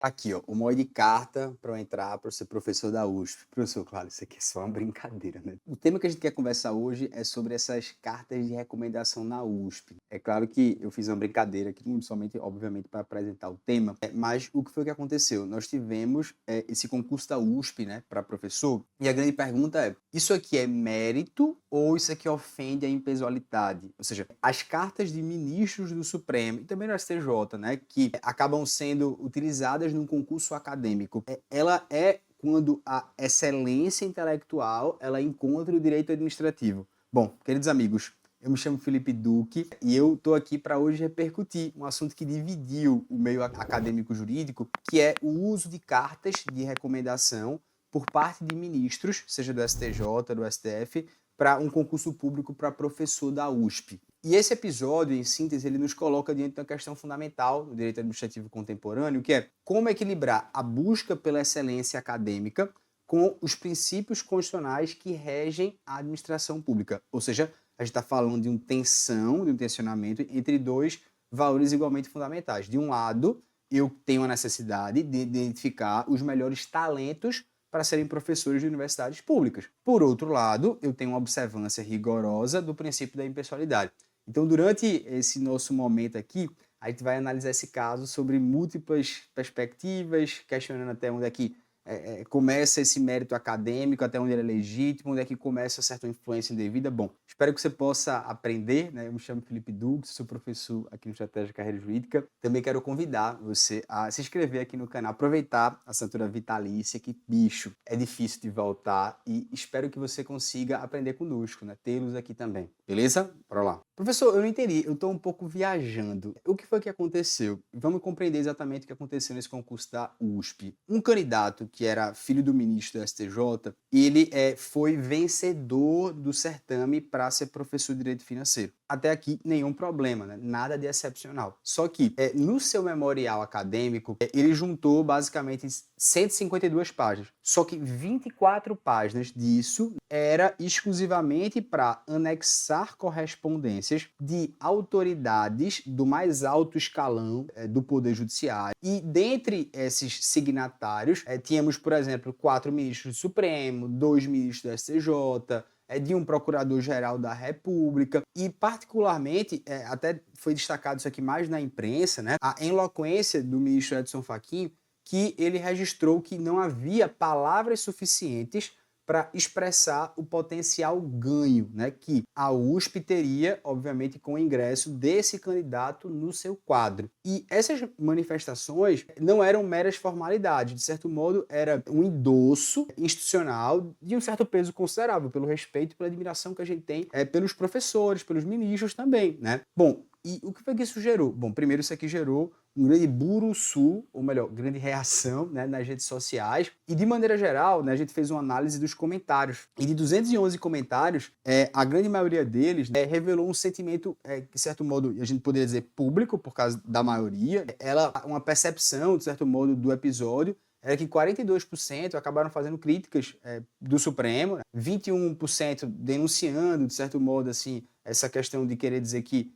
Tá aqui, ó, o molde de carta para eu entrar para ser professor da USP. Professor, claro, isso aqui é só uma brincadeira, né? O tema que a gente quer conversar hoje é sobre essas cartas de recomendação na USP. É claro que eu fiz uma brincadeira aqui, muito somente, obviamente, para apresentar o tema, mas o que foi que aconteceu? Nós tivemos esse concurso da USP, né, para professor, e a grande pergunta é: isso aqui é mérito ou isso aqui ofende a impessoalidade? Ou seja, as cartas de ministros do Supremo e também do STJ, né, que acabam sendo utilizadas num concurso acadêmico, ela é quando a excelência intelectual ela encontra o direito administrativo. Bom, queridos amigos, eu me chamo Felipe Duque e eu estou aqui para hoje repercutir um assunto que dividiu o meio acadêmico jurídico, que é o uso de cartas de recomendação por parte de ministros, seja do STJ, do STF, para um concurso público para professor da USP. E esse episódio, em síntese, ele nos coloca diante de uma questão fundamental no direito administrativo contemporâneo, que é como equilibrar a busca pela excelência acadêmica com os princípios constitucionais que regem a administração pública. Ou seja, a gente está falando de de um tensionamento entre dois valores igualmente fundamentais. De um lado, eu tenho a necessidade de identificar os melhores talentos para serem professores de universidades públicas. Por outro lado, eu tenho uma observância rigorosa do princípio da impessoalidade. Então, durante esse nosso momento aqui, a gente vai analisar esse caso sobre múltiplas perspectivas, questionando até onde é que começa esse mérito acadêmico, até onde ele é legítimo, onde é que começa certa influência indevida. Bom, espero que você possa aprender, né? Eu me chamo Felipe Dux, sou professor aqui no Estratégia de Carreira Jurídica. Também quero convidar você a se inscrever aqui no canal, aproveitar a assinatura vitalícia, que, bicho, é difícil de voltar e espero que você consiga aprender conosco, né? Tê-los aqui também. Beleza? Bora lá. Professor, eu não entendi, eu estou um pouco viajando. O que foi que aconteceu? Vamos compreender exatamente o que aconteceu nesse concurso da USP. Um candidato que era filho do ministro do STJ, ele foi vencedor do certame para ser professor de Direito Financeiro. Até aqui, nenhum problema, né? Nada de excepcional. Só que, no seu memorial acadêmico, ele juntou basicamente 152 páginas. Só que 24 páginas disso era exclusivamente para anexar correspondências de autoridades do mais alto escalão do Poder Judiciário. E dentre esses signatários, tínhamos, por exemplo, 4 ministros do Supremo, 2 ministros do STJ, de um procurador-geral da República e, particularmente, até foi destacado isso aqui mais na imprensa, né, a eloquência do ministro Edson Fachin, que ele registrou que não havia palavras suficientes para expressar o potencial ganho, né, que a USP teria, obviamente, com o ingresso desse candidato no seu quadro. E essas manifestações não eram meras formalidades, de certo modo, era um endosso institucional de um certo peso considerável, pelo respeito e pela admiração que a gente tem pelos professores, pelos ministros também, né? Bom, e o que foi que isso gerou? Bom, primeiro isso aqui gerou um grande buruçu, ou melhor, grande reação, né, nas redes sociais. E de maneira geral, né, a gente fez uma análise dos comentários. E de 211 comentários, a grande maioria deles revelou um sentimento, de certo modo, a gente poderia dizer público, por causa da maioria. Uma percepção, de certo modo, do episódio era que 42% acabaram fazendo críticas do Supremo, né? 21% denunciando, de certo modo, assim, essa questão de querer dizer que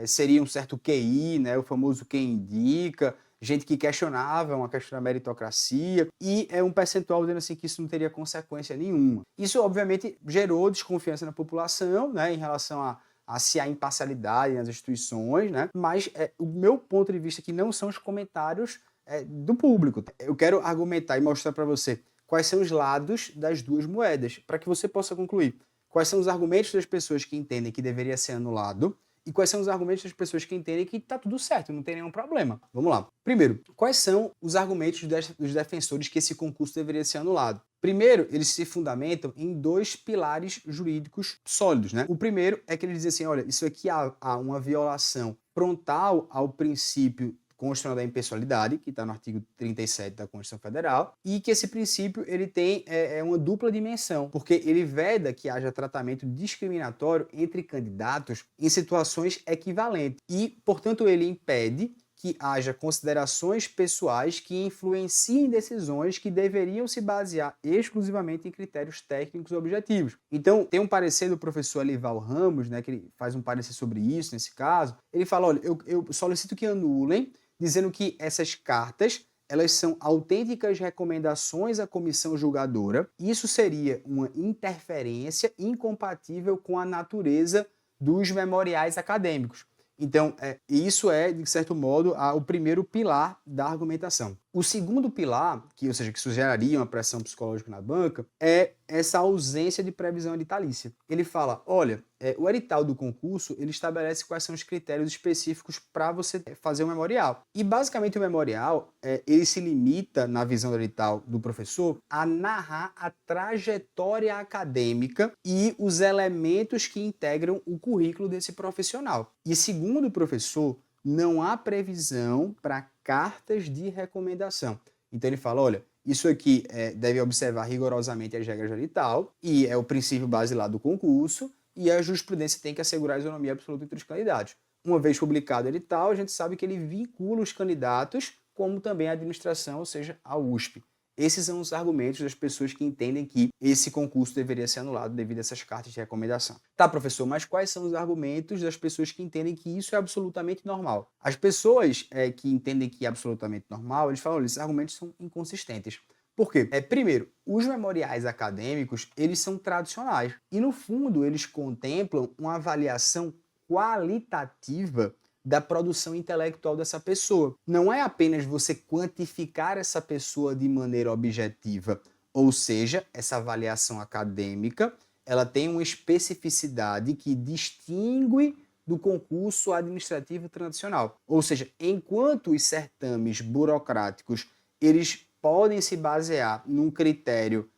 seria um certo QI, né, o famoso quem indica, gente que questionava uma questão da meritocracia, e um percentual dizendo assim que isso não teria consequência nenhuma. Isso, obviamente, gerou desconfiança na população, né, em relação a se há imparcialidade nas instituições, né, mas o meu ponto de vista aqui não são os comentários do público. Eu quero argumentar e mostrar para você quais são os lados das duas moedas, para que você possa concluir quais são os argumentos das pessoas que entendem que deveria ser anulado e quais são os argumentos das pessoas que entendem que está tudo certo, não tem nenhum problema. Vamos lá. Primeiro, quais são os argumentos dos defensores que esse concurso deveria ser anulado? Primeiro, eles se fundamentam em dois pilares jurídicos sólidos, né? O primeiro é que eles dizem assim, olha, isso aqui há uma violação frontal ao princípio constitucional da impessoalidade, que está no artigo 37 da Constituição Federal, e que esse princípio ele tem uma dupla dimensão, porque ele veda que haja tratamento discriminatório entre candidatos em situações equivalentes e, portanto, ele impede que haja considerações pessoais que influenciem decisões que deveriam se basear exclusivamente em critérios técnicos objetivos. Então, tem um parecer do professor Alival Ramos, né, que ele faz um parecer sobre isso nesse caso. Ele fala, olha, eu solicito que anulem, dizendo que essas cartas elas são autênticas recomendações à comissão julgadora. Isso seria uma interferência incompatível com a natureza dos memoriais acadêmicos. Então, isso é, de certo modo, o primeiro pilar da argumentação. O segundo pilar, que sugeriria uma pressão psicológica na banca, é essa ausência de previsão editalícia. Ele fala, olha, o edital do concurso, ele estabelece quais são os critérios específicos para você fazer um memorial. E, basicamente, o memorial, ele se limita, na visão do edital do professor, a narrar a trajetória acadêmica e os elementos que integram o currículo desse profissional. E, segundo o professor, não há previsão para cartas de recomendação. Então ele fala, olha, isso aqui deve observar rigorosamente as regras do edital e é o princípio base lá do concurso e a jurisprudência tem que assegurar a isonomia absoluta entre os candidatos. Uma vez publicado o edital, a gente sabe que ele vincula os candidatos como também a administração, ou seja, a USP. Esses são os argumentos das pessoas que entendem que esse concurso deveria ser anulado devido a essas cartas de recomendação. Tá, professor, mas quais são os argumentos das pessoas que entendem que isso é absolutamente normal? As pessoas que entendem que é absolutamente normal, eles falam, olha, esses argumentos são inconsistentes. Por quê? Primeiro, os memoriais acadêmicos, eles são tradicionais e, no fundo, eles contemplam uma avaliação qualitativa da produção intelectual dessa pessoa. Não é apenas você quantificar essa pessoa de maneira objetiva, ou seja, essa avaliação acadêmica, ela tem uma especificidade que distingue do concurso administrativo tradicional. Ou seja, enquanto os certames burocráticos, eles podem se basear num critério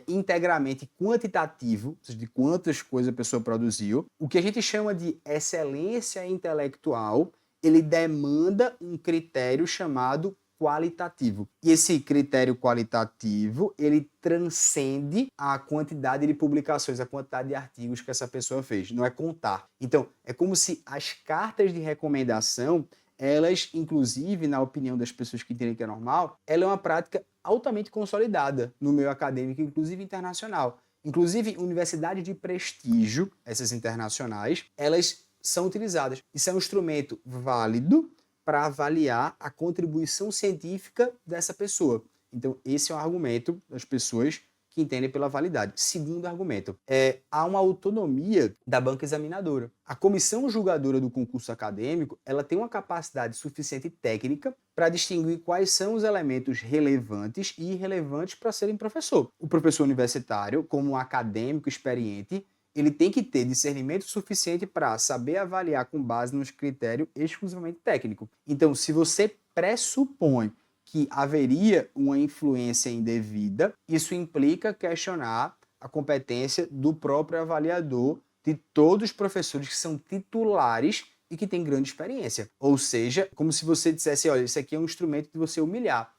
integramente quantitativo, ou seja, de quantas coisas a pessoa produziu. O que a gente chama de excelência intelectual, ele demanda um critério chamado qualitativo. E esse critério qualitativo, ele transcende a quantidade de publicações, a quantidade de artigos que essa pessoa fez. Não é contar. Então, é como se as cartas de recomendação, elas, inclusive, na opinião das pessoas que entendem que é normal, ela é uma prática altamente consolidada no meio acadêmico, inclusive internacional. Inclusive, universidades de prestígio, essas internacionais, elas são utilizadas. Isso é um instrumento válido para avaliar a contribuição científica dessa pessoa. Então, esse é um argumento das pessoas que entendem pela validade. Segundo argumento, há uma autonomia da banca examinadora. A comissão julgadora do concurso acadêmico, ela tem uma capacidade suficiente técnica para distinguir quais são os elementos relevantes e irrelevantes para serem professor. O professor universitário, como um acadêmico experiente, ele tem que ter discernimento suficiente para saber avaliar com base nos critérios exclusivamente técnicos. Então, se você pressupõe que haveria uma influência indevida, isso implica questionar a competência do próprio avaliador de todos os professores que são titulares e que têm grande experiência. Ou seja, como se você dissesse, olha, isso aqui é um instrumento de você humilhar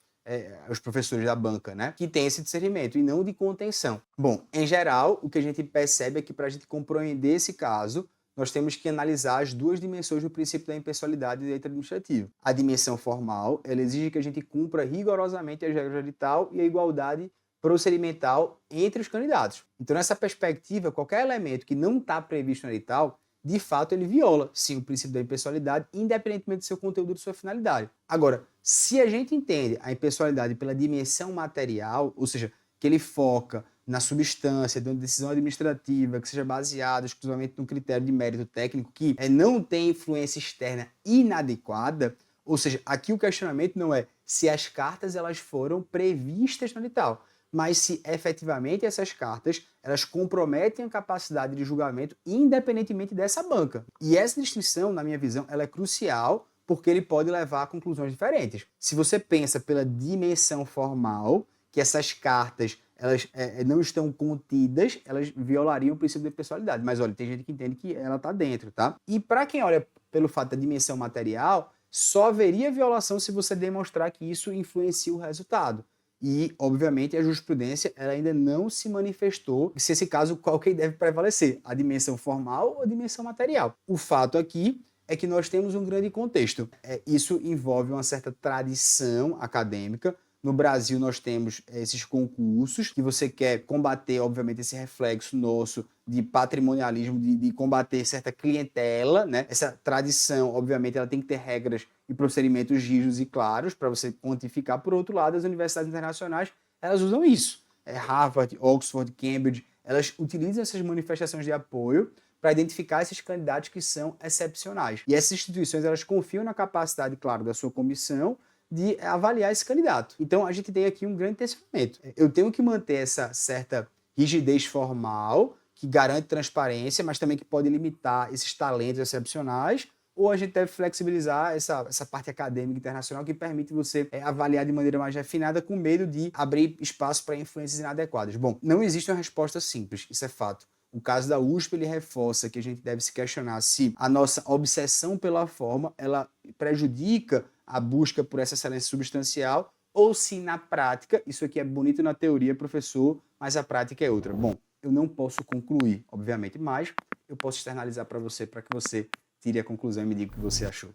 os professores da banca, né? Que tem esse discernimento e não de contenção. Bom, em geral, o que a gente percebe é que para a gente compreender esse caso, nós temos que analisar as duas dimensões do princípio da impessoalidade do direito administrativo. A dimensão formal, ela exige que a gente cumpra rigorosamente as regras do edital e a igualdade procedimental entre os candidatos. Então, nessa perspectiva, qualquer elemento que não está previsto no edital, de fato, ele viola, sim, o princípio da impessoalidade, independentemente do seu conteúdo e de sua finalidade. Agora, se a gente entende a impessoalidade pela dimensão material, ou seja, que ele foca na substância de uma decisão administrativa que seja baseada exclusivamente num critério de mérito técnico que não tem influência externa inadequada, ou seja, aqui o questionamento não é se as cartas elas foram previstas no edital, mas se efetivamente essas cartas elas comprometem a capacidade de julgamento independentemente dessa banca. E essa distinção, na minha visão, ela é crucial porque ele pode levar a conclusões diferentes. Se você pensa pela dimensão formal, que essas cartas elas não estão contidas, elas violariam o princípio da impessoalidade. Mas olha, tem gente que entende que ela está dentro, tá? E para quem olha pelo fato da dimensão material, só haveria violação se você demonstrar que isso influencia o resultado. E, obviamente, a jurisprudência ela ainda não se manifestou se esse caso qual que deve prevalecer, a dimensão formal ou a dimensão material. O fato aqui é que nós temos um grande contexto. Isso envolve uma certa tradição acadêmica. No Brasil, nós temos esses concursos que você quer combater, obviamente, esse reflexo nosso de patrimonialismo, de combater certa clientela, né? Essa tradição, obviamente, ela tem que ter regras e procedimentos rígidos e claros para você quantificar. Por outro lado, as universidades internacionais, elas usam isso. Harvard, Oxford, Cambridge, elas utilizam essas manifestações de apoio para identificar esses candidatos que são excepcionais. E essas instituições, elas confiam na capacidade, claro, da sua comissão de avaliar esse candidato. Então, a gente tem aqui um grande tensionamento. Eu tenho que manter essa certa rigidez formal, que garante transparência, mas também que pode limitar esses talentos excepcionais, ou a gente deve flexibilizar essa parte acadêmica internacional que permite você avaliar de maneira mais refinada com medo de abrir espaço para influências inadequadas. Bom, não existe uma resposta simples, isso é fato. O caso da USP, ele reforça que a gente deve se questionar se a nossa obsessão pela forma, ela prejudica a busca por essa excelência substancial, ou se na prática, isso aqui é bonito na teoria, professor, mas a prática é outra. Bom, eu não posso concluir, obviamente, mas eu posso externalizar para você que você tire a conclusão e me diga o que você achou.